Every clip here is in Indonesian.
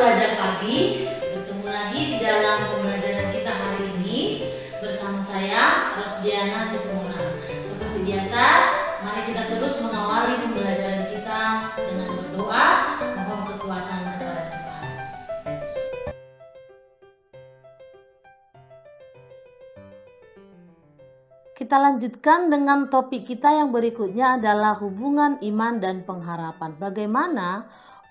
belajar pagi, bertemu lagi di dalam pembelajaran kita hari ini bersama saya Rosdiana Situmorang. Seperti biasa, mari kita terus mengawali pembelajaran kita dengan berdoa, mohon kekuatan kepada Tuhan. Kita lanjutkan dengan topik kita yang berikutnya adalah hubungan iman dan pengharapan. Bagaimana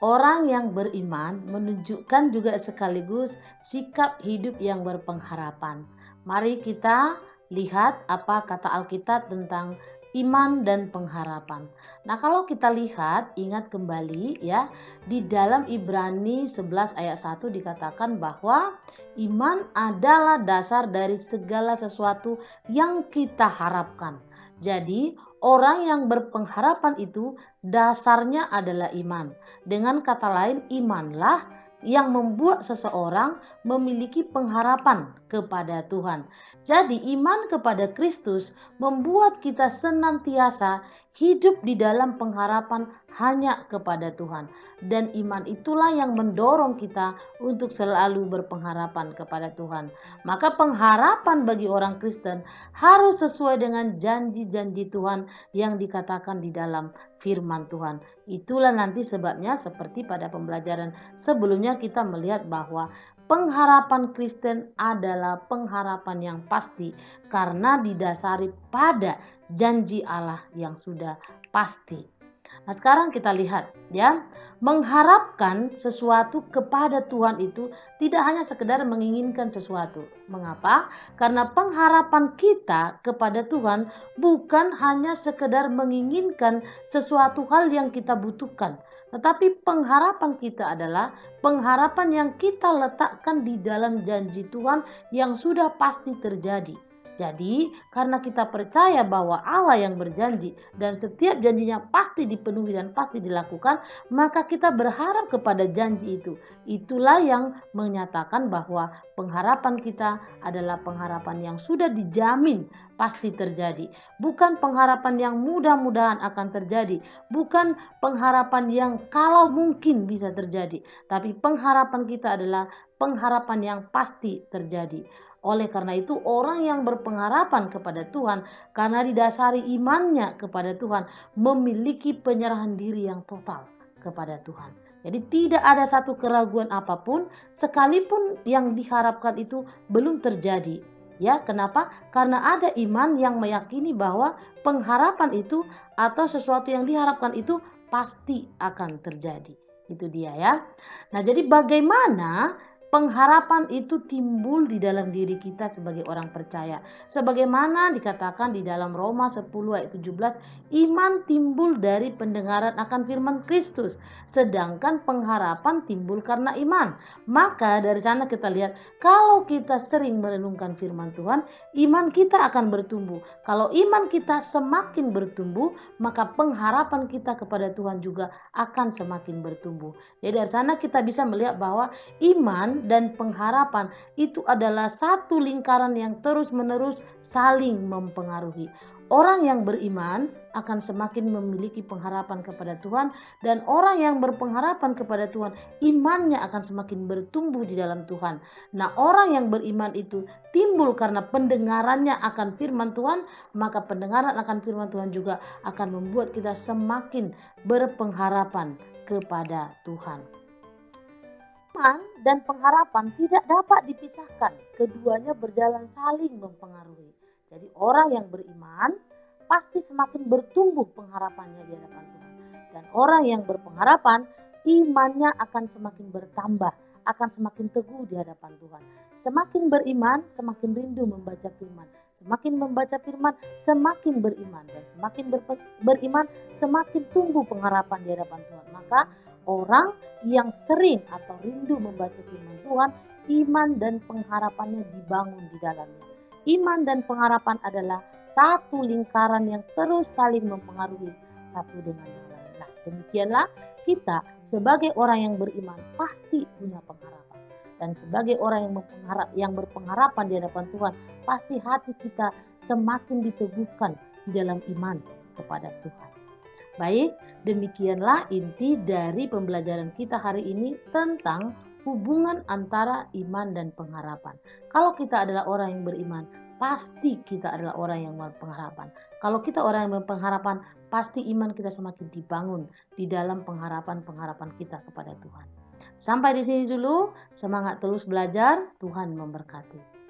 orang yang beriman menunjukkan juga sekaligus sikap hidup yang berpengharapan. Mari kita lihat apa kata Alkitab tentang iman dan pengharapan. Nah, kalau kita lihat, ingat kembali ya, di dalam Ibrani 11 ayat 1 dikatakan bahwa iman adalah dasar dari segala sesuatu yang kita harapkan. Jadi, orang yang berpengharapan itu dasarnya adalah iman. Dengan kata lain, imanlah yang membuat seseorang memiliki pengharapan kepada Tuhan. Jadi iman kepada Kristus membuat kita senantiasa hidup di dalam pengharapan hanya kepada Tuhan. Dan iman itulah yang mendorong kita untuk selalu berpengharapan kepada Tuhan. Maka pengharapan bagi orang Kristen harus sesuai dengan janji-janji Tuhan yang dikatakan di dalam firman Tuhan. Itulah nanti sebabnya seperti pada pembelajaran sebelumnya kita melihat bahwa pengharapan Kristen adalah pengharapan yang pasti karena didasari pada janji Allah yang sudah pasti. Nah, sekarang kita lihat ya, mengharapkan sesuatu kepada Tuhan itu tidak hanya sekedar menginginkan sesuatu. Mengapa? Karena pengharapan kita kepada Tuhan bukan hanya sekedar menginginkan sesuatu hal yang kita butuhkan, tetapi pengharapan kita adalah pengharapan yang kita letakkan di dalam janji Tuhan yang sudah pasti terjadi. Jadi, karena kita percaya bahwa Allah yang berjanji dan setiap janjinya pasti dipenuhi dan pasti dilakukan, maka kita berharap kepada janji itu. Itulah yang menyatakan bahwa pengharapan kita adalah pengharapan yang sudah dijamin pasti terjadi. Bukan pengharapan yang mudah-mudahan akan terjadi, bukan pengharapan yang kalau mungkin bisa terjadi, tapi pengharapan kita adalah pengharapan yang pasti terjadi. Oleh karena itu, orang yang berpengharapan kepada Tuhan karena didasari imannya kepada Tuhan memiliki penyerahan diri yang total kepada Tuhan. Jadi tidak ada satu keraguan apapun sekalipun yang diharapkan itu belum terjadi. Ya, kenapa? Karena ada iman yang meyakini bahwa pengharapan itu atau sesuatu yang diharapkan itu pasti akan terjadi. Itu dia ya. Nah, jadi bagaimana pengharapan itu timbul di dalam diri kita sebagai orang percaya. Sebagaimana dikatakan di dalam Roma 10 ayat 17, iman timbul dari pendengaran akan firman Kristus, sedangkan pengharapan timbul karena iman. Maka dari sana kita lihat, kalau kita sering merenungkan firman Tuhan, iman kita akan bertumbuh. Kalau iman kita semakin bertumbuh, maka pengharapan kita kepada Tuhan juga akan semakin bertumbuh. Jadi dari sana kita bisa melihat bahwa iman dan pengharapan itu adalah satu lingkaran yang terus-menerus saling mempengaruhi. Orang yang beriman akan semakin memiliki pengharapan kepada Tuhan, dan orang yang berpengharapan kepada Tuhan, imannya akan semakin bertumbuh di dalam Tuhan. Nah, orang yang beriman itu timbul karena pendengarannya akan firman Tuhan, maka pendengaran akan firman Tuhan juga akan membuat kita semakin berpengharapan kepada Tuhan. Iman dan pengharapan tidak dapat dipisahkan, keduanya berjalan saling mempengaruhi. Jadi orang yang beriman pasti semakin bertumbuh pengharapannya di hadapan Tuhan. Dan orang yang berpengharapan, imannya akan semakin bertambah, akan semakin teguh di hadapan Tuhan. Semakin beriman, semakin rindu membaca firman. Semakin membaca firman, semakin beriman. Dan semakin beriman, semakin tumbuh pengharapan di hadapan Tuhan. Maka orang yang sering atau rindu membaca firman Tuhan, iman dan pengharapannya dibangun di dalamnya. Iman dan pengharapan adalah satu lingkaran yang terus saling mempengaruhi satu dengan yang lain. Nah, demikianlah kita sebagai orang yang beriman pasti punya pengharapan. Dan sebagai orang yang berpengharapan di hadapan Tuhan, pasti hati kita semakin diteguhkan di dalam iman kepada Tuhan. Baik, demikianlah inti dari pembelajaran kita hari ini tentang hubungan antara iman dan pengharapan. Kalau kita adalah orang yang beriman, pasti kita adalah orang yang berpengharapan. Kalau kita orang yang berpengharapan, pasti iman kita semakin dibangun di dalam pengharapan-pengharapan kita kepada Tuhan. Sampai di sini dulu, semangat terus belajar, Tuhan memberkati.